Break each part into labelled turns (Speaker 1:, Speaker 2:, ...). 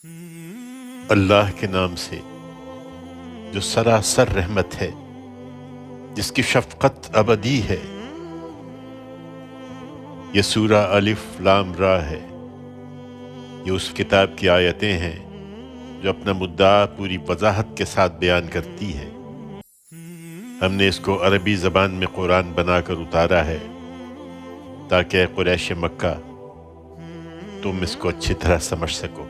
Speaker 1: اللہ کے نام سے جو سراسر رحمت ہے، جس کی شفقت ابدی ہے۔ یہ سورہ الف لام را ہے۔ یہ اس کتاب کی آیتیں ہیں جو اپنا مدعا پوری وضاحت کے ساتھ بیان کرتی ہے۔ ہم نے اس کو عربی زبان میں قرآن بنا کر اتارا ہے تاکہ قریش مکہ تم اس کو اچھی طرح سمجھ سکو۔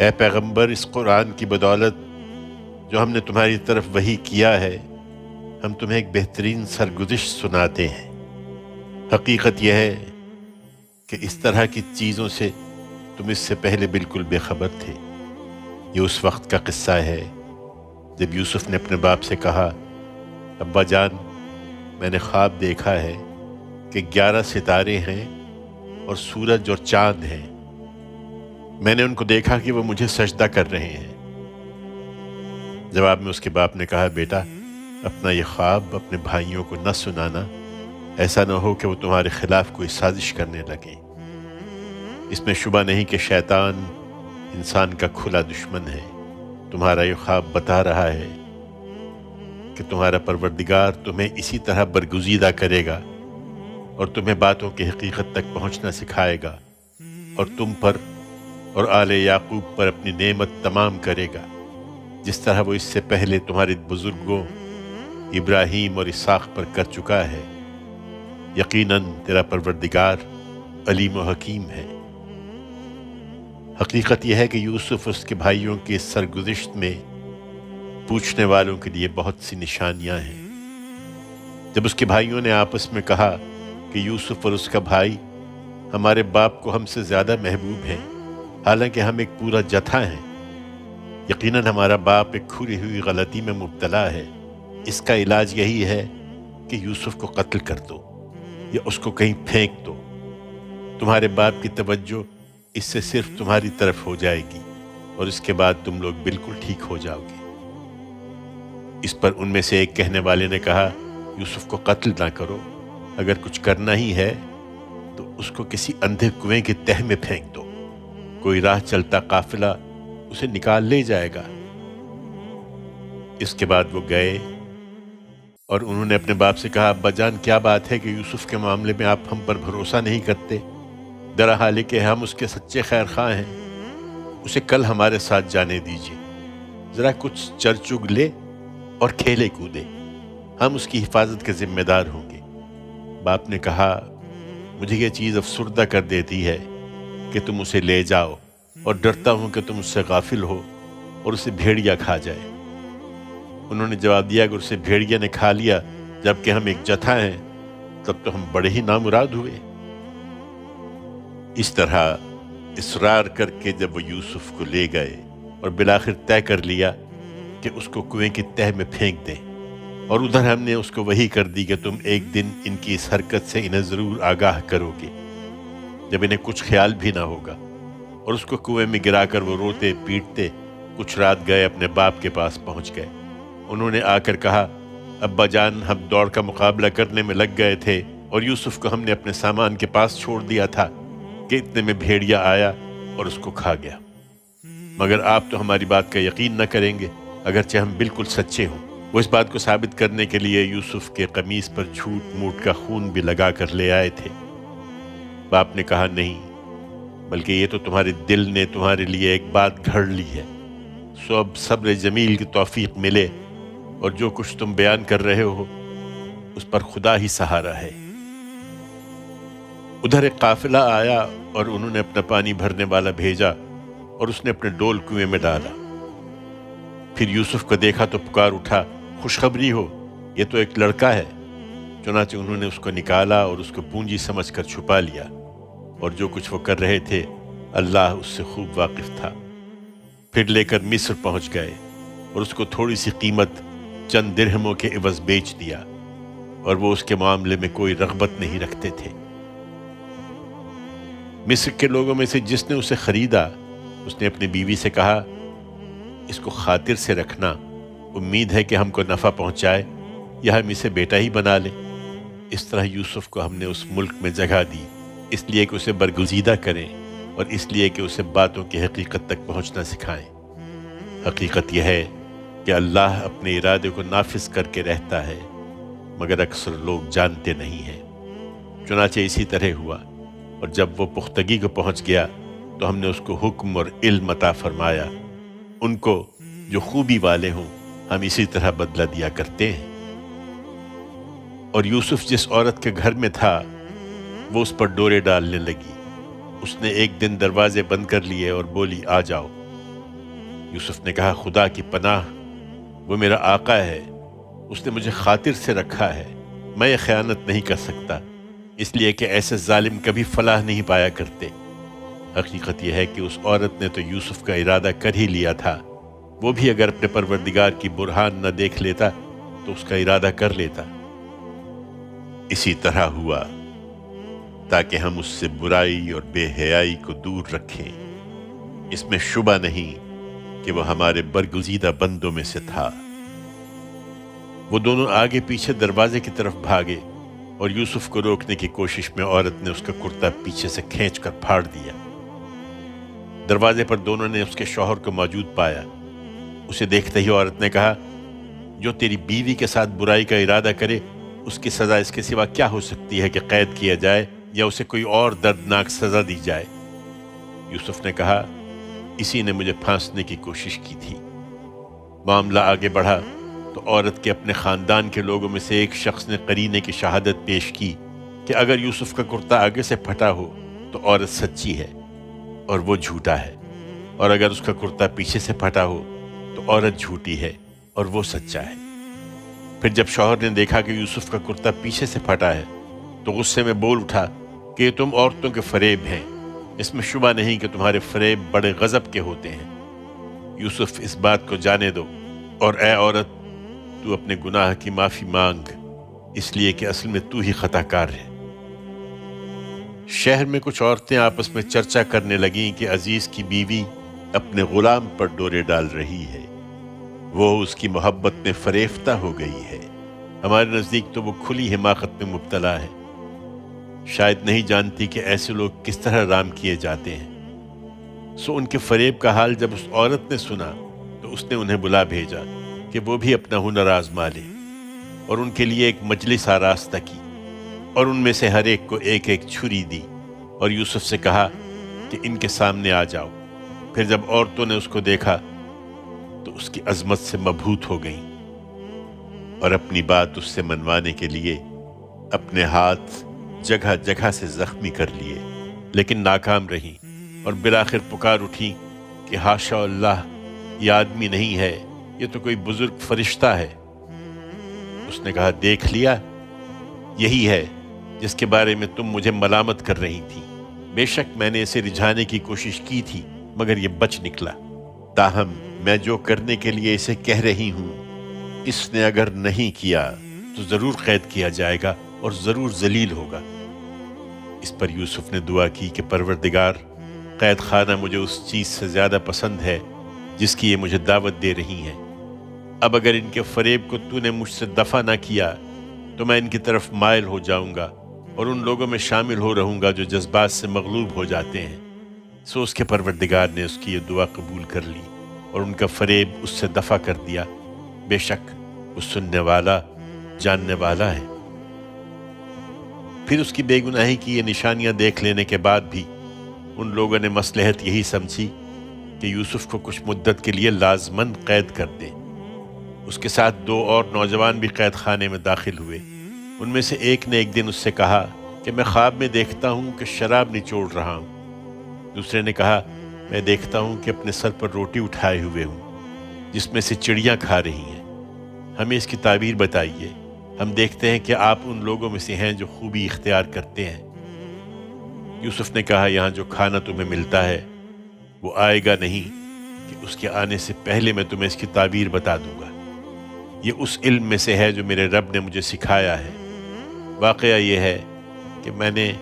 Speaker 1: اے پیغمبر، اس قرآن کی بدولت جو ہم نے تمہاری طرف وحی کیا ہے، ہم تمہیں ایک بہترین سرگزشت سناتے ہیں۔ حقیقت یہ ہے کہ اس طرح کی چیزوں سے تم اس سے پہلے بالکل بے خبر تھے۔ یہ اس وقت کا قصہ ہے جب یوسف نے اپنے باپ سے کہا، ابا جان، میں نے خواب دیکھا ہے کہ 11 ستارے ہیں اور سورج اور چاند ہیں۔ میں نے ان کو دیکھا کہ وہ مجھے سجدہ کر رہے ہیں۔ جواب میں اس کے باپ نے کہا، بیٹا، اپنا یہ خواب اپنے بھائیوں کو نہ سنانا، ایسا نہ ہو کہ وہ تمہارے خلاف کوئی سازش کرنے لگیں۔ اس میں شبہ نہیں کہ شیطان انسان کا کھلا دشمن ہے۔ تمہارا یہ خواب بتا رہا ہے کہ تمہارا پروردگار تمہیں اسی طرح برگزیدہ کرے گا اور تمہیں باتوں کی حقیقت تک پہنچنا سکھائے گا، اور تم پر اور آل یعقوب پر اپنی نعمت تمام کرے گا، جس طرح وہ اس سے پہلے تمہارے بزرگوں ابراہیم اور اسحاق پر کر چکا ہے۔ یقیناً تیرا پروردگار علیم و حکیم ہے۔ حقیقت یہ ہے کہ یوسف اور اس کے بھائیوں کی اس سرگزشت میں پوچھنے والوں کے لیے بہت سی نشانیاں ہیں۔ جب اس کے بھائیوں نے آپس میں کہا کہ یوسف اور اس کا بھائی ہمارے باپ کو ہم سے زیادہ محبوب ہیں، حالانکہ ہم ایک پورا جتھا ہیں، یقیناً ہمارا باپ ایک کھری ہوئی غلطی میں مبتلا ہے، اس کا علاج یہی ہے کہ یوسف کو قتل کر دو یا اس کو کہیں پھینک دو۔ تمہارے باپ کی توجہ اس سے صرف تمہاری طرف ہو جائے گی اور اس کے بعد تم لوگ بالکل ٹھیک ہو جاؤ گے۔ اس پر ان میں سے ایک کہنے والے نے کہا، یوسف کو قتل نہ کرو، اگر کچھ کرنا ہی ہے تو اس کو کسی اندھے کنویں کے تہہ میں پھینک دو، کوئی راہ چلتا قافلہ اسے نکال لے جائے گا۔ اس کے بعد وہ گئے اور انہوں نے اپنے باپ سے کہا، ابا جان، کیا بات ہے کہ یوسف کے معاملے میں آپ ہم پر بھروسہ نہیں کرتے؟ درحال کہ ہم اس کے سچے خیر خواہ ہیں، اسے کل ہمارے ساتھ جانے دیجیے، ذرا کچھ چر چگ لے اور کھیلے کودے، ہم اس کی حفاظت کے ذمہ دار ہوں گے۔ باپ نے کہا، مجھے یہ چیز افسردہ کر دیتی ہے کہ تم اسے لے جاؤ، اور ڈرتا ہوں کہ تم اس سے غافل ہو اور اسے بھیڑیا کھا جائے۔ انہوں نے جواب دیا، اگر اسے بھیڑیا نے کھا لیا جبکہ ہم ایک جتھا ہیں، تب تو ہم بڑے ہی نامراد ہوئے۔ اس طرح اصرار کر کے جب وہ یوسف کو لے گئے اور بالآخر طے کر لیا کہ اس کو کنویں کی تہہ میں پھینک دیں، اور ادھر ہم نے اس کو وحی کر دی کہ تم ایک دن ان کی اس حرکت سے انہیں ضرور آگاہ کرو گے جب انہیں کچھ خیال بھی نہ ہوگا، اور اس کو کنویں میں گرا کر وہ روتے پیٹتے کچھ رات گئے اپنے باپ کے پاس پہنچ گئے۔ انہوں نے آ کر کہا، ابا جان، ہم دوڑ کا مقابلہ کرنے میں لگ گئے تھے اور یوسف کو ہم نے اپنے سامان کے پاس چھوڑ دیا تھا کہ اتنے میں بھیڑیا آیا اور اس کو کھا گیا۔ مگر آپ تو ہماری بات کا یقین نہ کریں گے، اگرچہ ہم بالکل سچے ہوں۔ وہ اس بات کو ثابت کرنے کے لیے یوسف کے قمیص پر جھوٹ موٹ کا خون بھی لگا کر لے آئے تھے۔ باپ نے کہا، نہیں، بلکہ یہ تو تمہارے دل نے تمہارے لیے ایک بات گھڑ لی ہے، سو اب صبر جمیل کی توفیق ملے، اور جو کچھ تم بیان کر رہے ہو اس پر خدا ہی سہارا ہے۔ ادھر ایک قافلہ آیا اور انہوں نے اپنا پانی بھرنے والا بھیجا اور اس نے اپنے ڈول کنویں میں ڈالا۔ پھر یوسف کو دیکھا تو پکار اٹھا، خوشخبری ہو، یہ تو ایک لڑکا ہے۔ چنانچہ انہوں نے اس کو نکالا اور اس کو پونجی سمجھ کر چھپا لیا، اور جو کچھ وہ کر رہے تھے اللہ اس سے خوب واقف تھا۔ پھر لے کر مصر پہنچ گئے اور اس کو تھوڑی سی قیمت چند درہموں کے عوض بیچ دیا، اور وہ اس کے معاملے میں کوئی رغبت نہیں رکھتے تھے۔ مصر کے لوگوں میں سے جس نے اسے خریدا، اس نے اپنی بیوی سے کہا، اس کو خاطر سے رکھنا، امید ہے کہ ہم کو نفع پہنچائے یا ہم اسے بیٹا ہی بنا لیں۔ اس طرح یوسف کو ہم نے اس ملک میں جگہ دی، اس لیے کہ اسے برگزیدہ کریں اور اس لیے کہ اسے باتوں کی حقیقت تک پہنچنا سکھائیں۔ حقیقت یہ ہے کہ اللہ اپنے ارادے کو نافذ کر کے رہتا ہے، مگر اکثر لوگ جانتے نہیں ہیں۔ چنانچہ اسی طرح ہوا، اور جب وہ پختگی کو پہنچ گیا تو ہم نے اس کو حکم اور علم عطا فرمایا۔ ان کو جو خوبی والے ہوں ہم اسی طرح بدلہ دیا کرتے ہیں۔ اور یوسف جس عورت کے گھر میں تھا وہ اس پر ڈورے ڈالنے لگی۔ اس نے ایک دن دروازے بند کر لیے اور بولی، آ جاؤ۔ یوسف نے کہا، خدا کی پناہ، وہ میرا آقا ہے، اس نے مجھے خاطر سے رکھا ہے، میں یہ خیانت نہیں کر سکتا، اس لیے کہ ایسے ظالم کبھی فلاح نہیں پایا کرتے۔ حقیقت یہ ہے کہ اس عورت نے تو یوسف کا ارادہ کر ہی لیا تھا، وہ بھی اگر اپنے پروردگار کی برہان نہ دیکھ لیتا تو اس کا ارادہ کر لیتا۔ اسی طرح ہوا تاکہ ہم اس سے برائی اور بے حیائی کو دور رکھیں۔ اس میں شبہ نہیں کہ وہ ہمارے برگزیدہ بندوں میں سے تھا۔ وہ دونوں آگے پیچھے دروازے کی طرف بھاگے اور یوسف کو روکنے کی کوشش میں عورت نے اس کا کرتا پیچھے سے کھینچ کر پھاڑ دیا۔ دروازے پر دونوں نے اس کے شوہر کو موجود پایا۔ اسے دیکھتے ہی عورت نے کہا، جو تیری بیوی کے ساتھ برائی کا ارادہ کرے اس کی سزا اس کے سوا کیا ہو سکتی ہے کہ قید کیا جائے یا اسے کوئی اور دردناک سزا دی جائے؟ یوسف نے کہا، اسی نے مجھے پھانسنے کی کوشش کی تھی۔ معاملہ آگے بڑھا تو عورت کے اپنے خاندان کے لوگوں میں سے ایک شخص نے قرینے کی شہادت پیش کی کہ اگر یوسف کا کرتا آگے سے پھٹا ہو تو عورت سچی ہے اور وہ جھوٹا ہے، اور اگر اس کا کرتا پیچھے سے پھٹا ہو تو عورت جھوٹی ہے اور وہ سچا ہے۔ پھر جب شوہر نے دیکھا کہ یوسف کا کرتا پیچھے سے پھٹا ہے تو غصے میں بول اٹھا کہ یہ تم عورتوں کے فریب ہیں، اس میں شبہ نہیں کہ تمہارے فریب بڑے غضب کے ہوتے ہیں۔ یوسف، اس بات کو جانے دو، اور اے عورت، تو اپنے گناہ کی معافی مانگ، اس لیے کہ اصل میں تو ہی خطا کار ہے۔ شہر میں کچھ عورتیں آپس میں چرچا کرنے لگیں کہ عزیز کی بیوی اپنے غلام پر ڈورے ڈال رہی ہے، وہ اس کی محبت میں فریفتہ ہو گئی ہے۔ ہمارے نزدیک تو وہ کھلی حماقت میں مبتلا ہے، شاید نہیں جانتی کہ ایسے لوگ کس طرح رام کیے جاتے ہیں۔ سو ان کے فریب کا حال جب اس عورت نے سنا تو اس نے انہیں بلا بھیجا کہ وہ بھی اپنا ہنر آزما لے، اور ان کے لیے ایک مجلس آراستہ کی، اور ان میں سے ہر ایک کو ایک ایک چھری دی، اور یوسف سے کہا کہ ان کے سامنے آ جاؤ۔ پھر جب عورتوں نے اس کو دیکھا تو اس کی عظمت سے مبہوت ہو گئیں، اور اپنی بات اس سے منوانے کے لیے اپنے ہاتھ جگہ جگہ سے زخمی کر لیے، لیکن ناکام رہیں، اور بالآخر پکار اٹھی کہ حاشا اللہ، یہ آدمی نہیں ہے، یہ تو کوئی بزرگ فرشتہ ہے۔ اس نے کہا، دیکھ لیا، یہی ہے جس کے بارے میں تم مجھے ملامت کر رہی تھی۔ بے شک میں نے اسے رجھانے کی کوشش کی تھی مگر یہ بچ نکلا، تاہم میں جو کرنے کے لیے اسے کہہ رہی ہوں اس نے اگر نہیں کیا تو ضرور قید کیا جائے گا اور ضرور ذلیل ہوگا۔ اس پر یوسف نے دعا کی کہ پروردگار، قید خانہ مجھے اس چیز سے زیادہ پسند ہے جس کی یہ مجھے دعوت دے رہی ہیں۔ اب اگر ان کے فریب کو تو نے مجھ سے دفع نہ کیا تو میں ان کی طرف مائل ہو جاؤں گا اور ان لوگوں میں شامل ہو رہوں گا جو جذبات سے مغلوب ہو جاتے ہیں۔ سو اس کے پروردگار نے اس کی یہ دعا قبول کر لی اور ان کا فریب اس سے دفع کر دیا، بے شک وہ سننے والا جاننے والا ہے۔ پھر اس کی بے گناہی کی یہ نشانیاں دیکھ لینے کے بعد بھی ان لوگوں نے مصلحت یہی سمجھی کہ یوسف کو کچھ مدت کے لیے لازماً قید کر دیں۔ اس کے ساتھ 2 اور نوجوان بھی قید خانے میں داخل ہوئے۔ ان میں سے ایک نے ایک دن اس سے کہا کہ میں خواب میں دیکھتا ہوں کہ شراب نچوڑ رہا ہوں۔ دوسرے نے کہا، میں دیکھتا ہوں کہ اپنے سر پر روٹی اٹھائے ہوئے ہوں جس میں سے چڑیاں کھا رہی ہیں، ہمیں اس کی تعبیر بتائیے، ہم دیکھتے ہیں کہ آپ ان لوگوں میں سے ہیں جو خوبی اختیار کرتے ہیں۔ یوسف نے کہا، یہاں جو کھانا تمہیں ملتا ہے وہ آئے گا نہیں کہ اس کے آنے سے پہلے میں تمہیں اس کی تعبیر بتا دوں گا۔ یہ اس علم میں سے ہے جو میرے رب نے مجھے سکھایا ہے۔ واقعہ یہ ہے کہ میں نے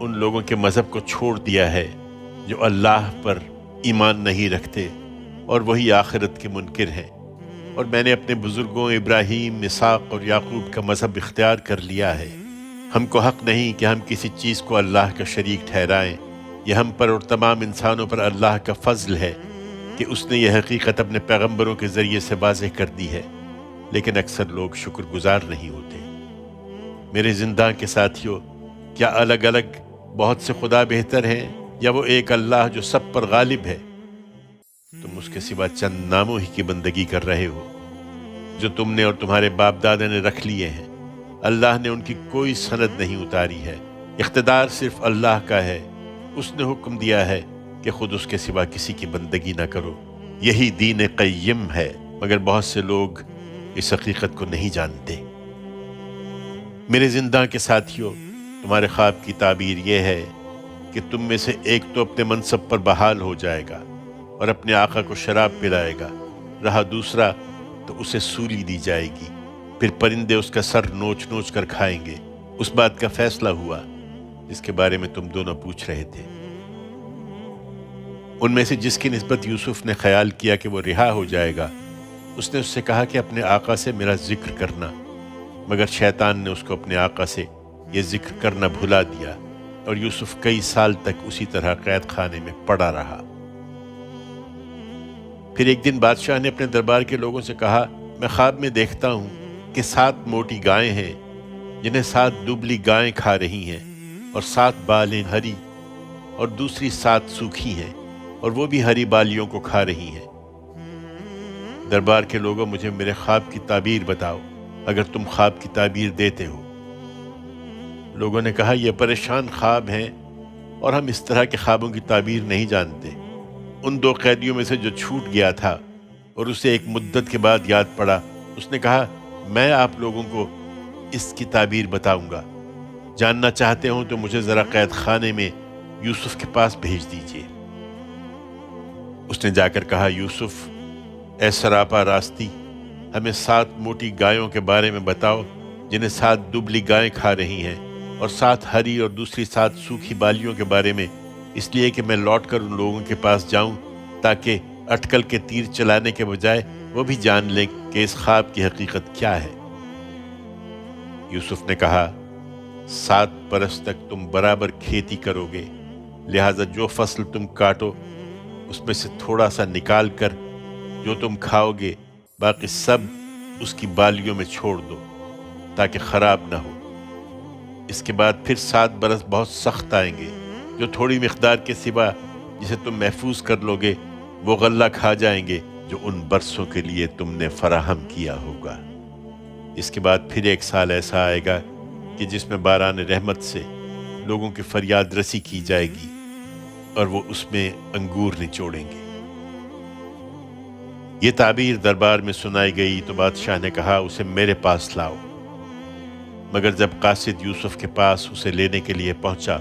Speaker 1: ان لوگوں کے مذہب کو چھوڑ دیا ہے جو اللہ پر ایمان نہیں رکھتے اور وہی آخرت کے منکر ہیں، اور میں نے اپنے بزرگوں ابراہیم، اسحاق اور یعقوب کا مذہب اختیار کر لیا ہے۔ ہم کو حق نہیں کہ ہم کسی چیز کو اللہ کا شریک ٹھہرائیں یہ ہم پر اور تمام انسانوں پر اللہ کا فضل ہے کہ اس نے یہ حقیقت اپنے پیغمبروں کے ذریعے سے واضح کر دی ہے، لیکن اکثر لوگ شکر گزار نہیں ہوتے۔ میرے زندہ کے ساتھیوں، کیا الگ الگ بہت سے خدا بہتر ہیں یا وہ ایک اللہ جو سب پر غالب ہے؟ تم اس کے سوا چند ناموں ہی کی بندگی کر رہے ہو جو تم نے اور تمہارے باپ دادا نے رکھ لیے ہیں۔ اللہ نے ان کی کوئی سند نہیں اتاری ہے، اقتدار صرف اللہ کا ہے۔ اس نے حکم دیا ہے کہ خود اس کے سوا کسی کی بندگی نہ کرو۔ یہی دین قیم ہے، مگر بہت سے لوگ اس حقیقت کو نہیں جانتے۔ میرے زندہ کے ساتھیوں، تمہارے خواب کی تعبیر یہ ہے کہ تم میں سے ایک تو اپنے منصب پر بحال ہو جائے گا اور اپنے آقا کو شراب پلائے گا، رہا دوسرا تو اسے سولی دی جائے گی، پھر پرندے اس کا سر نوچ نوچ کر کھائیں گے۔ اس بات کا فیصلہ ہوا جس کے بارے میں تم دونوں پوچھ رہے تھے۔ ان میں سے جس کی نسبت یوسف نے خیال کیا کہ وہ رہا ہو جائے گا، اس نے اس سے کہا کہ اپنے آقا سے میرا ذکر کرنا، مگر شیطان نے اس کو اپنے آقا سے یہ ذکر کرنا بھلا دیا، اور یوسف کئی سال تک اسی طرح قید خانے میں پڑا رہا۔ پھر ایک دن بادشاہ نے اپنے دربار کے لوگوں سے کہا، میں خواب میں دیکھتا ہوں کہ 7 موٹی گائیں ہیں جنہیں 7 دبلی گائیں کھا رہی ہیں، اور 7 بالیں ہری اور دوسری 7 سوکھی ہیں، اور وہ بھی ہری بالیوں کو کھا رہی ہیں۔ دربار کے لوگوں، مجھے میرے خواب کی تعبیر بتاؤ اگر تم خواب کی تعبیر دیتے ہو۔ لوگوں نے کہا، یہ پریشان خواب ہیں اور ہم اس طرح کے خوابوں کی تعبیر نہیں جانتے۔ ان 2 قیدیوں میں سے جو چھوٹ گیا تھا اور اسے ایک مدت کے بعد یاد پڑا، اس نے کہا، میں آپ لوگوں کو اس کی تعبیر بتاؤں گا۔ جاننا چاہتے ہوں تو مجھے ذرا قید خانے میں یوسف کے پاس بھیج دیجیے۔ اس نے جا کر کہا، یوسف، اے سراپا راستی، ہمیں 7 موٹی گایوں کے بارے میں بتاؤ جنہیں 7 دبلی گائیں کھا رہی ہیں، اور 7 ہری اور دوسری 7 سوکھی بالیوں کے بارے میں، اس لیے کہ میں لوٹ کر ان لوگوں کے پاس جاؤں تاکہ اٹکل کے تیر چلانے کے بجائے وہ بھی جان لیں کہ اس خواب کی حقیقت کیا ہے۔ یوسف نے کہا، 7 برس تک تم برابر کھیتی کرو گے، لہٰذا جو فصل تم کاٹو اس میں سے تھوڑا سا نکال کر جو تم کھاؤ گے باقی سب اس کی بالیوں میں چھوڑ دو تاکہ خراب نہ ہو۔ اس کے بعد پھر 7 برس بہت سخت آئیں گے، جو تھوڑی مقدار کے سوا جسے تم محفوظ کر لو گے وہ غلہ کھا جائیں گے جو ان برسوں کے لیے تم نے فراہم کیا ہوگا۔ اس کے بعد پھر 1 سال ایسا آئے گا کہ جس میں باران رحمت سے لوگوں کی فریاد رسی کی جائے گی اور وہ اس میں انگور نچوڑیں گے۔ یہ تعبیر دربار میں سنائی گئی تو بادشاہ نے کہا، اسے میرے پاس لاؤ۔ مگر جب قاصد یوسف کے پاس اسے لینے کے لیے پہنچا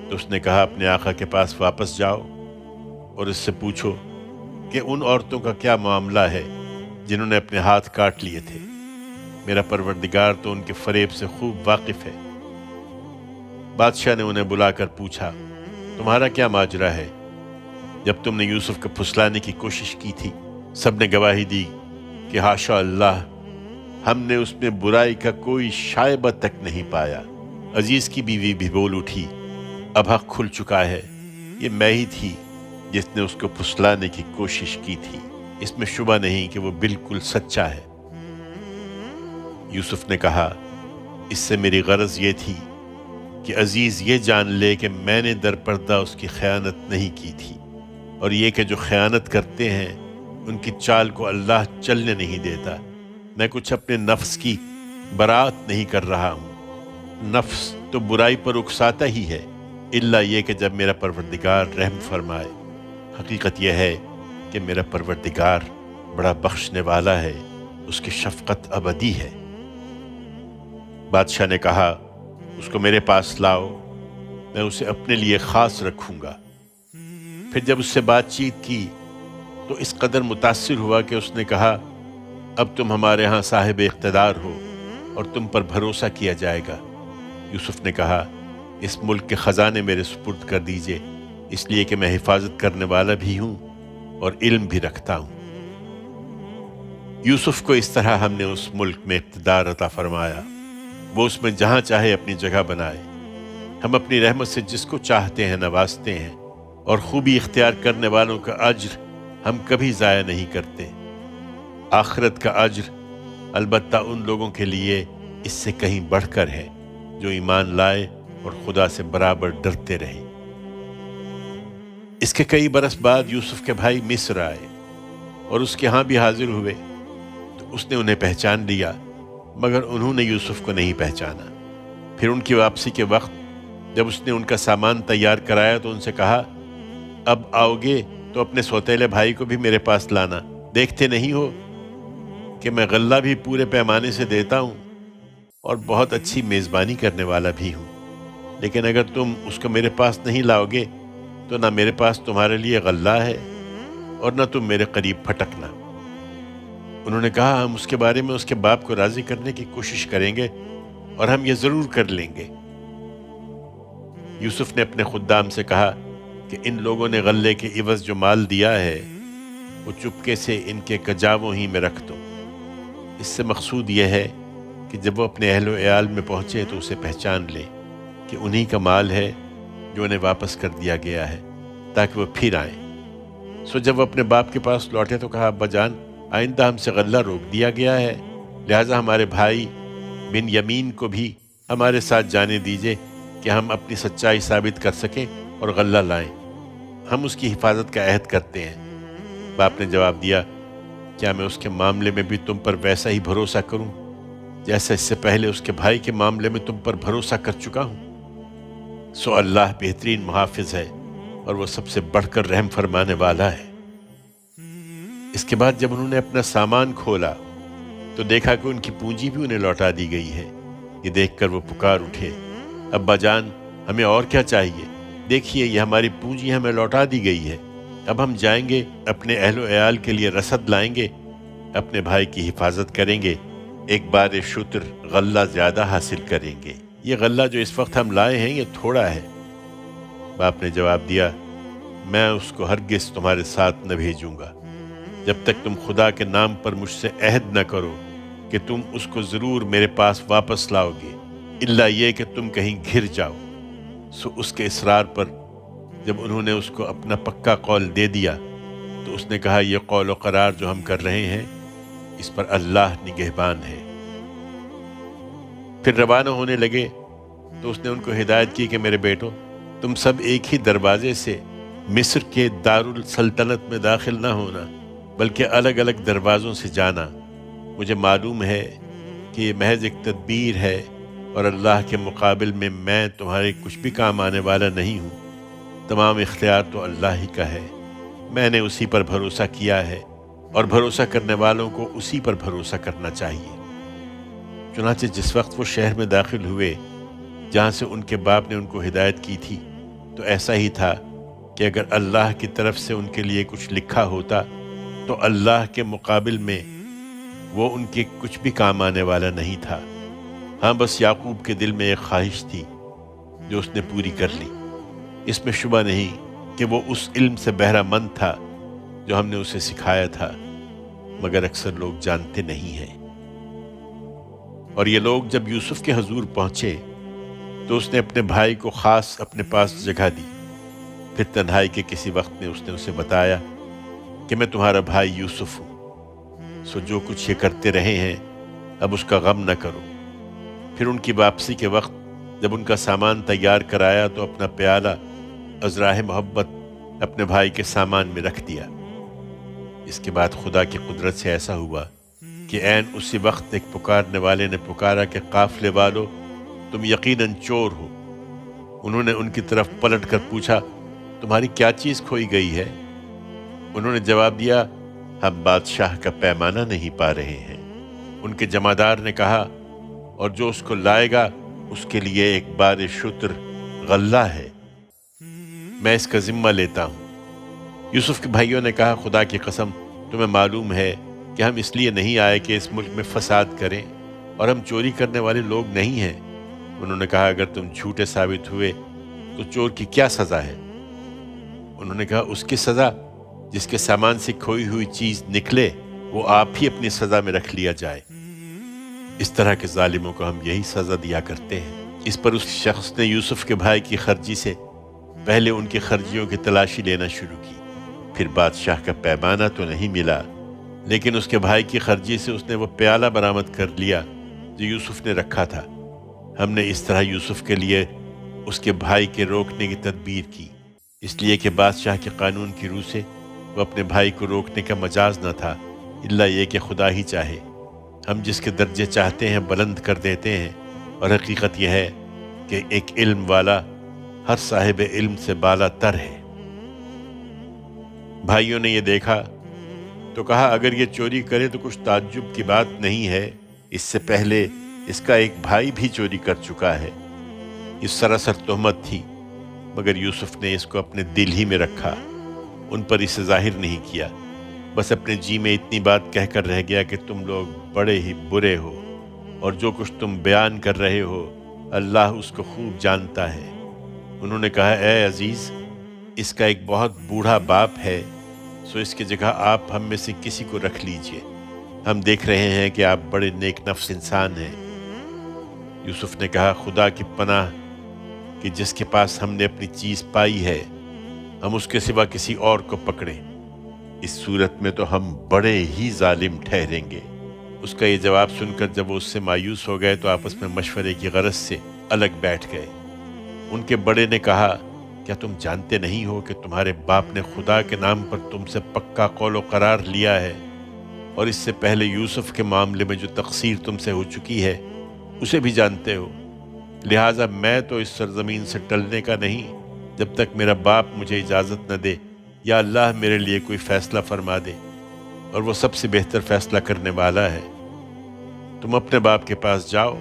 Speaker 1: تو اس نے کہا، اپنے آقا کے پاس واپس جاؤ اور اس سے پوچھو کہ ان عورتوں کا کیا معاملہ ہے جنہوں نے اپنے ہاتھ کاٹ لیے تھے۔ میرا پروردگار تو ان کے فریب سے خوب واقف ہے۔ بادشاہ نے انہیں بلا کر پوچھا، تمہارا کیا ماجرا ہے؟ جب تم نے یوسف کو پھسلانے کی کوشش کی تھی سب نے گواہی دی کہ حاشا اللہ، ہم نے اس میں برائی کا کوئی شائبہ تک نہیں پایا۔ عزیز کی بیوی بھی بول اٹھی، اب حق کھل چکا ہے، یہ میں ہی تھی جس نے اس کو پھسلانے کی کوشش کی تھی، اس میں شبہ نہیں کہ وہ بالکل سچا ہے۔ یوسف نے کہا، اس سے میری غرض یہ تھی کہ عزیز یہ جان لے کہ میں نے در پردہ اس کی خیانت نہیں کی تھی، اور یہ کہ جو خیانت کرتے ہیں ان کی چال کو اللہ چلنے نہیں دیتا۔ میں کچھ اپنے نفس کی برات نہیں کر رہا ہوں، نفس تو برائی پر اکساتا ہی ہے، الا یہ کہ جب میرا پروردگار رحم فرمائے۔ حقیقت یہ ہے کہ میرا پروردگار بڑا بخشنے والا ہے، اس کی شفقت ابدی ہے۔ بادشاہ نے کہا، اس کو میرے پاس لاؤ، میں اسے اپنے لیے خاص رکھوں گا۔ پھر جب اس سے بات چیت کی تو اس قدر متاثر ہوا کہ اس نے کہا، اب تم ہمارے ہاں صاحب اقتدار ہو اور تم پر بھروسہ کیا جائے گا۔ یوسف نے کہا، اس ملک کے خزانے میرے سپرد کر دیجئے، اس لیے کہ میں حفاظت کرنے والا بھی ہوں اور علم بھی رکھتا ہوں۔ یوسف کو اس طرح ہم نے اس ملک میں اقتدار عطا فرمایا، وہ اس میں جہاں چاہے اپنی جگہ بنائے۔ ہم اپنی رحمت سے جس کو چاہتے ہیں نوازتے ہیں، اور خوبی اختیار کرنے والوں کا اجر ہم کبھی ضائع نہیں کرتے۔ آخرت کا اجر البتہ ان لوگوں کے لیے اس سے کہیں بڑھ کر ہے جو ایمان لائے اور خدا سے برابر ڈرتے رہے۔ اس کے کئی برس بعد یوسف کے بھائی مصر آئے اور اس کے ہاں بھی حاضر ہوئے، تو اس نے انہیں پہچان لیا، مگر انہوں نے یوسف کو نہیں پہچانا۔ پھر ان کی واپسی کے وقت جب اس نے ان کا سامان تیار کرایا تو ان سے کہا، اب آؤ گے تو اپنے سوتیلے بھائی کو بھی میرے پاس لانا۔ دیکھتے نہیں ہو کہ میں غلہ بھی پورے پیمانے سے دیتا ہوں اور بہت اچھی میزبانی کرنے والا بھی ہوں، لیکن اگر تم اس کو میرے پاس نہیں لاؤ گے تو نہ میرے پاس تمہارے لیے غلہ ہے اور نہ تم میرے قریب پھٹکنا۔ انہوں نے کہا، ہم اس کے بارے میں اس کے باپ کو راضی کرنے کی کوشش کریں گے اور ہم یہ ضرور کر لیں گے۔ یوسف نے اپنے خدام سے کہا کہ ان لوگوں نے غلے کے عوض جو مال دیا ہے وہ چپکے سے ان کے کجاووں ہی میں رکھ دو۔ اس سے مقصود یہ ہے کہ جب وہ اپنے اہل و عیال میں پہنچے تو اسے پہچان لے کہ انہی کا مال ہے جو انہیں واپس کر دیا گیا ہے، تاکہ وہ پھر آئیں۔ سو جب وہ اپنے باپ کے پاس لوٹے تو کہا، ابا جان، آئندہ ہم سے غلہ روک دیا گیا ہے، لہٰذا ہمارے بھائی بن یمین کو بھی ہمارے ساتھ جانے دیجیے کہ ہم اپنی سچائی ثابت کر سکیں اور غلہ لائیں۔ ہم اس کی حفاظت کا عہد کرتے ہیں۔ باپ نے جواب دیا، کیا میں اس کے معاملے میں بھی تم پر ویسا ہی بھروسہ کروں جیسا اس سے پہلے اس کے بھائی کے معاملے میں تم پر بھروسہ کر چکا ہوں؟ سو اللہ بہترین محافظ ہے اور وہ سب سے بڑھ کر رحم فرمانے والا ہے۔ اس کے بعد جب انہوں نے اپنا سامان کھولا تو دیکھا کہ ان کی پونجی بھی انہیں لوٹا دی گئی ہے۔ یہ دیکھ کر وہ پکار اٹھے، ابا جان، ہمیں اور کیا چاہیے؟ دیکھیے، یہ ہماری پونجی ہمیں لوٹا دی گئی ہے۔ اب ہم جائیں گے، اپنے اہل و عیال کے لیے رسد لائیں گے، اپنے بھائی کی حفاظت کریں گے، ایک بار شتر غلہ زیادہ حاصل کریں گے۔ یہ غلہ جو اس وقت ہم لائے ہیں یہ تھوڑا ہے۔ باپ نے جواب دیا، میں اس کو ہرگز تمہارے ساتھ نہ بھیجوں گا جب تک تم خدا کے نام پر مجھ سے عہد نہ کرو کہ تم اس کو ضرور میرے پاس واپس لاؤ گے، الا یہ کہ تم کہیں گھر جاؤ۔ سو اس کے اصرار پر جب انہوں نے اس کو اپنا پکا قول دے دیا تو اس نے کہا، یہ قول و قرار جو ہم کر رہے ہیں اس پر اللہ نگہبان ہے۔ پھر روانہ ہونے لگے تو اس نے ان کو ہدایت کی کہ میرے بیٹو، تم سب ایک ہی دروازے سے مصر کے دارالسلطنت میں داخل نہ ہونا، بلکہ الگ الگ دروازوں سے جانا۔ مجھے معلوم ہے کہ یہ محض ایک تدبیر ہے اور اللہ کے مقابل میں تمہارے کچھ بھی کام آنے والا نہیں ہوں۔ تمام اختیار تو اللہ ہی کا ہے، میں نے اسی پر بھروسہ کیا ہے اور بھروسہ کرنے والوں کو اسی پر بھروسہ کرنا چاہیے۔ چنانچہ جس وقت وہ شہر میں داخل ہوئے جہاں سے ان کے باپ نے ان کو ہدایت کی تھی، تو ایسا ہی تھا کہ اگر اللہ کی طرف سے ان کے لیے کچھ لکھا ہوتا تو اللہ کے مقابل میں وہ ان کے کچھ بھی کام آنے والا نہیں تھا۔ ہاں، بس یعقوب کے دل میں ایک خواہش تھی جو اس نے پوری کر لی۔ اس میں شبہ نہیں کہ وہ اس علم سے بہرہ مند تھا جو ہم نے اسے سکھایا تھا، مگر اکثر لوگ جانتے نہیں ہیں۔ اور یہ لوگ جب یوسف کے حضور پہنچے تو اس نے اپنے بھائی کو خاص اپنے پاس جگہ دی۔ پھر تنہائی کے کسی وقت میں اس نے اسے بتایا کہ میں تمہارا بھائی یوسف ہوں، سو جو کچھ یہ کرتے رہے ہیں اب اس کا غم نہ کرو۔ پھر ان کی واپسی کے وقت جب ان کا سامان تیار کرایا تو اپنا پیالہ ازراہ محبت اپنے بھائی کے سامان میں رکھ دیا۔ اس کے بعد خدا کی قدرت سے ایسا ہوا کہ عین اسی وقت ایک پکارنے والے نے پکارا کہ قافلے والو، تم یقیناً چور ہو۔ انہوں نے ان کی طرف پلٹ کر پوچھا، تمہاری کیا چیز کھوئی گئی ہے؟ انہوں نے جواب دیا، ہم بادشاہ کا پیمانہ نہیں پا رہے ہیں۔ ان کے جمعدار نے کہا، اور جو اس کو لائے گا اس کے لیے ایک بار شتر غلہ ہے، میں اس کا ذمہ لیتا ہوں۔ یوسف کے بھائیوں نے کہا، خدا کی قسم، تمہیں معلوم ہے کہ ہم اس لیے نہیں آئے کہ اس ملک میں فساد کریں، اور ہم چوری کرنے والے لوگ نہیں ہیں۔ انہوں نے کہا، اگر تم جھوٹے ثابت ہوئے تو چور کی کیا سزا ہے؟ انہوں نے کہا، اس کی سزا جس کے سامان سے کھوئی ہوئی چیز نکلے وہ آپ ہی اپنی سزا میں رکھ لیا جائے۔ اس طرح کے ظالموں کو ہم یہی سزا دیا کرتے ہیں۔ اس پر اس شخص نے یوسف کے بھائی کی خرجی سے پہلے ان کی خرجیوں کی تلاشی لینا شروع کی۔ پھر بادشاہ کا پیمانہ تو نہیں ملا، لیکن اس کے بھائی کی خرجی سے اس نے وہ پیالہ برآمد کر لیا جو یوسف نے رکھا تھا۔ ہم نے اس طرح یوسف کے لیے اس کے بھائی کے روکنے کی تدبیر کی، اس لیے کہ بادشاہ کے قانون کی روح سے وہ اپنے بھائی کو روکنے کا مجاز نہ تھا، الا یہ کہ خدا ہی چاہے۔ ہم جس کے درجے چاہتے ہیں بلند کر دیتے ہیں، اور حقیقت یہ ہے کہ ایک علم والا ہر صاحب علم سے بالا تر ہے۔ بھائیوں نے یہ دیکھا تو کہا، اگر یہ چوری کرے تو کچھ تعجب کی بات نہیں ہے، اس سے پہلے اس کا ایک بھائی بھی چوری کر چکا ہے۔ یہ سراسر تہمت تھی، مگر یوسف نے اس کو اپنے دل ہی میں رکھا، ان پر اسے ظاہر نہیں کیا، بس اپنے جی میں اتنی بات کہہ کر رہ گیا کہ تم لوگ بڑے ہی برے ہو، اور جو کچھ تم بیان کر رہے ہو اللہ اس کو خوب جانتا ہے۔ انہوں نے کہا، اے عزیز، اس کا ایک بہت بوڑھا باپ ہے، سو اس کی جگہ آپ ہم میں سے کسی کو رکھ لیجئے، ہم دیکھ رہے ہیں کہ آپ بڑے نیک نفس انسان ہیں۔ یوسف نے کہا، خدا کی پناہ کہ جس کے پاس ہم نے اپنی چیز پائی ہے ہم اس کے سوا کسی اور کو پکڑیں، اس صورت میں تو ہم بڑے ہی ظالم ٹھہریں گے۔ اس کا یہ جواب سن کر جب وہ اس سے مایوس ہو گئے تو آپس میں مشورے کی غرض سے الگ بیٹھ گئے۔ ان کے بڑے نے کہا، کیا تم جانتے نہیں ہو کہ تمہارے باپ نے خدا کے نام پر تم سے پکا قول و قرار لیا ہے، اور اس سے پہلے یوسف کے معاملے میں جو تقصیر تم سے ہو چکی ہے اسے بھی جانتے ہو، لہٰذا میں تو اس سرزمین سے ٹلنے کا نہیں جب تک میرا باپ مجھے اجازت نہ دے یا اللہ میرے لیے کوئی فیصلہ فرما دے، اور وہ سب سے بہتر فیصلہ کرنے والا ہے۔ تم اپنے باپ کے پاس جاؤ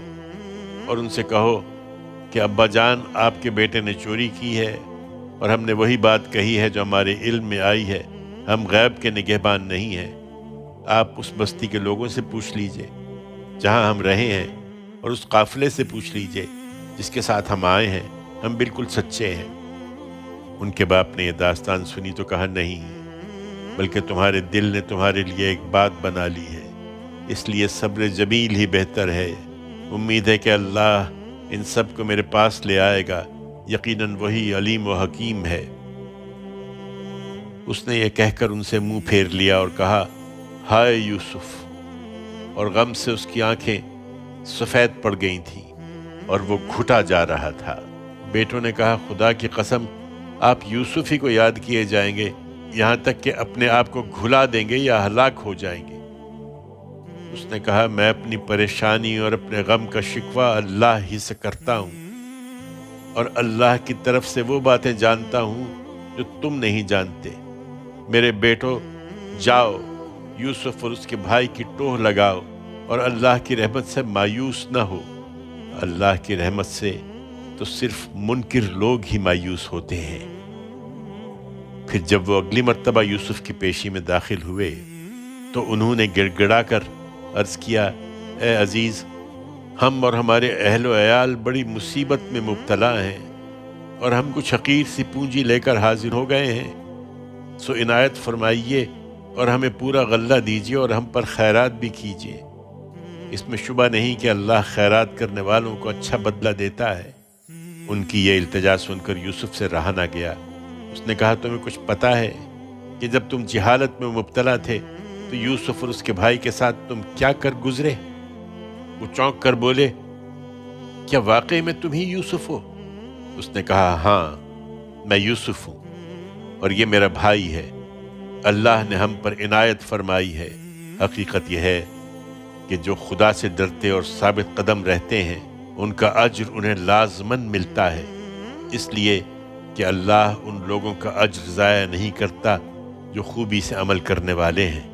Speaker 1: اور ان سے کہو کہ ابا جان، آپ کے بیٹے نے چوری کی ہے، اور ہم نے وہی بات کہی ہے جو ہمارے علم میں آئی ہے، ہم غیب کے نگہبان نہیں ہیں۔ آپ اس بستی کے لوگوں سے پوچھ لیجئے جہاں ہم رہے ہیں، اور اس قافلے سے پوچھ لیجئے جس کے ساتھ ہم آئے ہیں، ہم بالکل سچے ہیں۔ ان کے باپ نے یہ داستان سنی تو کہا، نہیں، بلکہ تمہارے دل نے تمہارے لیے ایک بات بنا لی ہے، اس لیے صبر جمیل ہی بہتر ہے۔ امید ہے کہ اللہ ان سب کو میرے پاس لے آئے گا، یقیناً وہی علیم و حکیم ہے۔ اس نے یہ کہہ کر ان سے منہ پھیر لیا اور کہا، ہائے یوسف، اور غم سے اس کی آنکھیں سفید پڑ گئی تھیں اور وہ گھٹا جا رہا تھا۔ بیٹوں نے کہا، خدا کی قسم، آپ یوسف ہی کو یاد کیے جائیں گے، یہاں تک کہ اپنے آپ کو گھلا دیں گے یا ہلاک ہو جائیں گے۔ اس نے کہا، میں اپنی پریشانی اور اپنے غم کا شکوہ اللہ ہی سے کرتا ہوں، اور اللہ کی طرف سے وہ باتیں جانتا ہوں جو تم نہیں جانتے۔ میرے بیٹو، جاؤ، یوسف اور اس کے بھائی کی ٹوہ لگاؤ، اور اللہ کی رحمت سے مایوس نہ ہو۔ اللہ کی رحمت سے تو صرف منکر لوگ ہی مایوس ہوتے ہیں۔ پھر جب وہ اگلی مرتبہ یوسف کی پیشی میں داخل ہوئے تو انہوں نے گڑ گڑا کر عرض کیا، اے عزیز، ہم اور ہمارے اہل و عیال بڑی مصیبت میں مبتلا ہیں، اور ہم کچھ حقیر سی پونجی لے کر حاضر ہو گئے ہیں، سو عنایت فرمائیے اور ہمیں پورا غلہ دیجیے اور ہم پر خیرات بھی کیجیے۔ اس میں شبہ نہیں کہ اللہ خیرات کرنے والوں کو اچھا بدلہ دیتا ہے۔ ان کی یہ التجا سن کر یوسف سے رہا نہ گیا۔ اس نے کہا، تمہیں کچھ پتہ ہے کہ جب تم جہالت میں مبتلا تھے تو یوسف اور اس کے بھائی کے ساتھ تم کیا کر گزرے؟ وہ چونک کر بولے، کیا واقعی میں تم ہی یوسف ہو؟ اس نے کہا، ہاں، میں یوسف ہوں، اور یہ میرا بھائی ہے۔ اللہ نے ہم پر عنایت فرمائی ہے۔ حقیقت یہ ہے کہ جو خدا سے ڈرتے اور ثابت قدم رہتے ہیں ان کا اجر انہیں لازماً ملتا ہے، اس لیے کہ اللہ ان لوگوں کا اجر ضائع نہیں کرتا جو خوبی سے عمل کرنے والے ہیں۔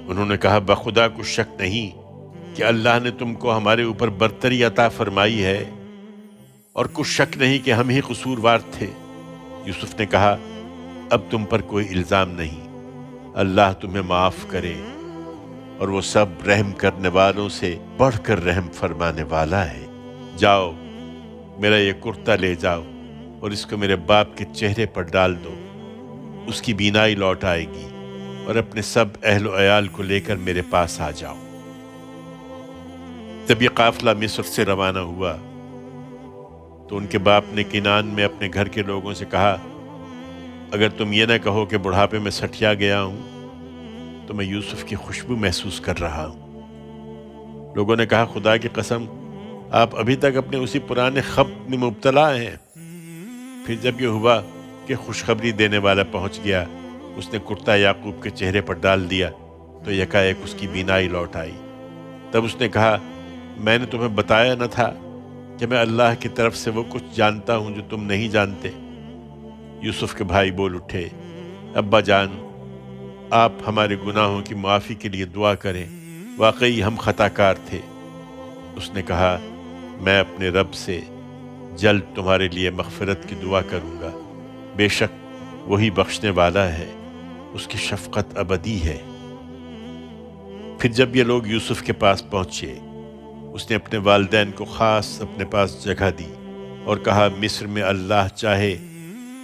Speaker 1: انہوں نے کہا، بخدا کو شک نہیں کہ اللہ نے تم کو ہمارے اوپر برتری عطا فرمائی ہے، اور کچھ شک نہیں کہ ہم ہی قصوروار تھے۔ یوسف نے کہا، اب تم پر کوئی الزام نہیں، اللہ تمہیں معاف کرے، اور وہ سب رحم کرنے والوں سے بڑھ کر رحم فرمانے والا ہے۔ جاؤ، میرا یہ کرتا لے جاؤ اور اس کو میرے باپ کے چہرے پر ڈال دو، اس کی بینائی لوٹ آئے گی، اور اپنے سب اہل و عیال کو لے کر میرے پاس آ جاؤ۔ جب یہ قافلہ مصر سے روانہ ہوا تو ان کے باپ نے کنعان میں اپنے گھر کے لوگوں سے کہا، اگر تم یہ نہ کہو کہ بڑھاپے میں سٹھیا گیا ہوں تو میں یوسف کی خوشبو محسوس کر رہا ہوں۔ لوگوں نے کہا، خدا کی قسم، آپ ابھی تک اپنے اسی پرانے خبط میں مبتلا ہیں۔ پھر جب یہ ہوا کہ خوشخبری دینے والا پہنچ گیا، اس نے کرتا یعقوب کے چہرے پر ڈال دیا تو یکایک اس کی بینائی لوٹ آئی۔ تب اس نے کہا، میں نے تمہیں بتایا نہ تھا کہ میں اللہ کی طرف سے وہ کچھ جانتا ہوں جو تم نہیں جانتے؟ یوسف کے بھائی بول اٹھے، ابا جان، آپ ہمارے گناہوں کی معافی کے لیے دعا کریں، واقعی ہم خطا کار تھے۔ اس نے کہا، میں اپنے رب سے جلد تمہارے لیے مغفرت کی دعا کروں گا، بے شک وہی بخشنے والا ہے، اس کی شفقت ابدی ہے۔ پھر جب یہ لوگ یوسف کے پاس پہنچے، اس نے اپنے والدین کو خاص اپنے پاس جگہ دی اور کہا، مصر میں اللہ چاہے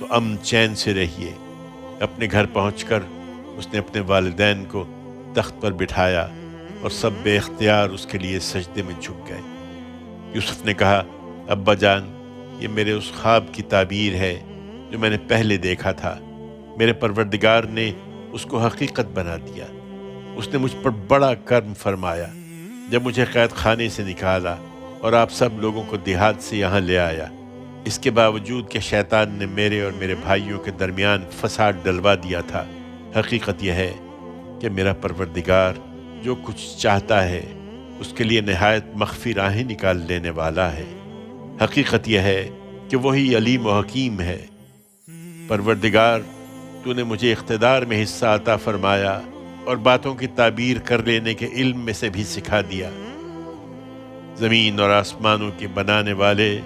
Speaker 1: تو امن چین سے رہیے۔ اپنے گھر پہنچ کر اس نے اپنے والدین کو تخت پر بٹھایا اور سب بے اختیار اس کے لیے سجدے میں جھک گئے۔ یوسف نے کہا، ابا جان، یہ میرے اس خواب کی تعبیر ہے جو میں نے پہلے دیکھا تھا۔ میرے پروردگار نے اس کو حقیقت بنا دیا۔ اس نے مجھ پر بڑا کرم فرمایا جب مجھے قید خانے سے نکالا اور آپ سب لوگوں کو دیہات سے یہاں لے آیا۔ اس کے باوجود کہ شیطان نے میرے اور میرے بھائیوں کے درمیان فساد ڈلوا دیا تھا، حقیقت یہ ہے کہ میرا پروردگار جو کچھ چاہتا ہے اس کے لیے نہایت مخفی راہیں نکال لینے والا ہے۔ حقیقت یہ ہے کہ وہی علیم و حکیم ہے۔ پروردگار، تو نے مجھے اقتدار میں حصہ عطا فرمایا اور باتوں کی تعبیر کر لینے کے علم میں سے بھی سکھا دیا۔ زمین اور آسمانوں کے بنانے والے،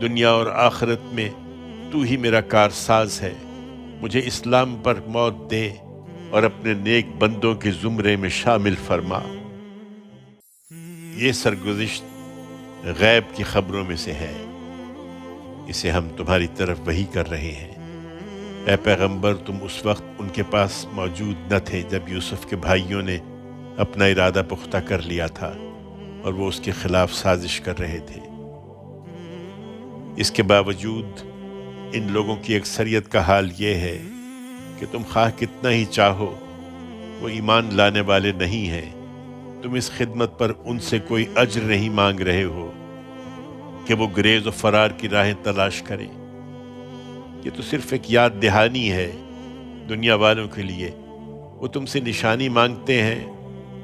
Speaker 1: دنیا اور آخرت میں تو ہی میرا کارساز ہے۔ مجھے اسلام پر موت دے اور اپنے نیک بندوں کے زمرے میں شامل فرما۔ یہ سرگزشت غیب کی خبروں میں سے ہے، اسے ہم تمہاری طرف وحی کر رہے ہیں۔ اے پیغمبر، تم اس وقت ان کے پاس موجود نہ تھے جب یوسف کے بھائیوں نے اپنا ارادہ پختہ کر لیا تھا اور وہ اس کے خلاف سازش کر رہے تھے۔ اس کے باوجود ان لوگوں کی اکثریت کا حال یہ ہے کہ تم خواہ کتنا ہی چاہو وہ ایمان لانے والے نہیں ہیں۔ تم اس خدمت پر ان سے کوئی اجر نہیں مانگ رہے ہو کہ وہ گریز و فرار کی راہیں تلاش کریں۔ یہ تو صرف ایک یاد دہانی ہے دنیا والوں کے لیے۔ وہ تم سے نشانی مانگتے ہیں،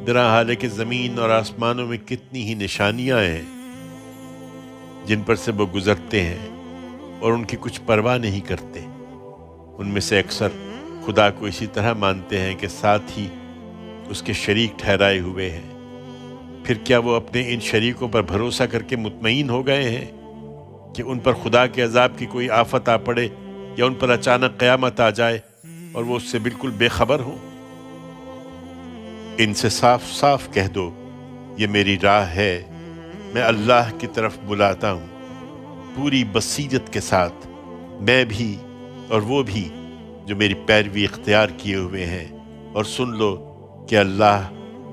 Speaker 1: درا حال ہے کہ زمین اور آسمانوں میں کتنی ہی نشانیاں ہیں جن پر سے وہ گزرتے ہیں اور ان کی کچھ پرواہ نہیں کرتے۔ ان میں سے اکثر خدا کو اسی طرح مانتے ہیں کہ ساتھ ہی اس کے شریک ٹھہرائے ہوئے ہیں۔ پھر کیا وہ اپنے ان شریکوں پر بھروسہ کر کے مطمئن ہو گئے ہیں کہ ان پر خدا کے عذاب کی کوئی آفت آ پڑے یا ان پر اچانک قیامت آ جائے اور وہ اس سے بالکل بے خبر ہوں؟ ان سے صاف صاف کہہ دو، یہ میری راہ ہے، میں اللہ کی طرف بلاتا ہوں پوری بصیرت کے ساتھ، میں بھی اور وہ بھی جو میری پیروی اختیار کیے ہوئے ہیں۔ اور سن لو کہ اللہ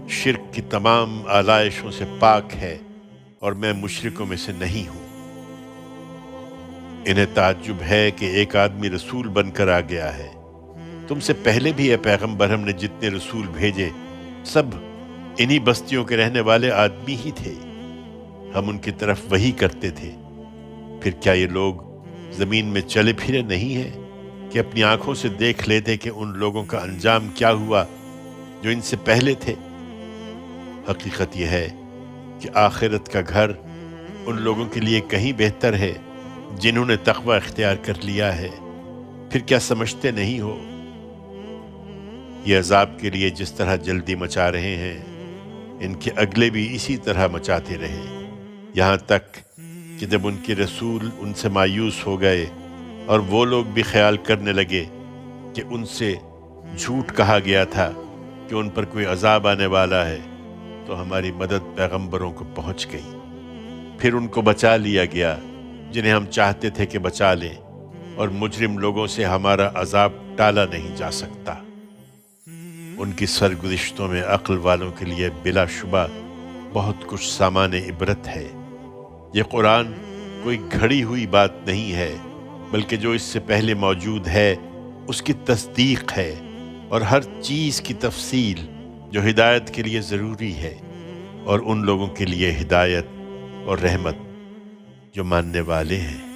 Speaker 1: شرک کی تمام آلائشوں سے پاک ہے اور میں مشرکوں میں سے نہیں ہوں۔ انہیں تعجب ہے کہ ایک آدمی رسول بن کر آ گیا ہے۔ تم سے پہلے بھی اے پیغمبر ہم نے جتنے رسول بھیجے سب انہی بستیوں کے رہنے والے آدمی ہی تھے۔ ہم ان کی طرف وحی کرتے تھے۔ پھر کیا یہ لوگ زمین میں چلے پھرے نہیں ہیں کہ اپنی آنکھوں سے دیکھ لیتے کہ ان لوگوں کا انجام کیا ہوا جو ان سے پہلے تھے؟ حقیقت یہ ہے کہ آخرت کا گھر ان لوگوں کے لیے کہیں بہتر ہے جنہوں نے تقوی اختیار کر لیا ہے۔ پھر کیا سمجھتے نہیں ہو؟ یہ عذاب کے لیے جس طرح جلدی مچا رہے ہیں، ان کے اگلے بھی اسی طرح مچاتے رہے، یہاں تک کہ جب ان کے رسول ان سے مایوس ہو گئے اور وہ لوگ بھی خیال کرنے لگے کہ ان سے جھوٹ کہا گیا تھا کہ ان پر کوئی عذاب آنے والا ہے، تو ہماری مدد پیغمبروں کو پہنچ گئی۔ پھر ان کو بچا لیا گیا جنہیں ہم چاہتے تھے کہ بچا لیں، اور مجرم لوگوں سے ہمارا عذاب ٹالا نہیں جا سکتا۔ ان کی سرگزشتوں میں عقل والوں کے لیے بلا شبہ بہت کچھ سامان عبرت ہے۔ یہ قرآن کوئی گھڑی ہوئی بات نہیں ہے، بلکہ جو اس سے پہلے موجود ہے اس کی تصدیق ہے، اور ہر چیز کی تفصیل جو ہدایت کے لیے ضروری ہے، اور ان لوگوں کے لیے ہدایت اور رحمت جو ماننے والے ہیں۔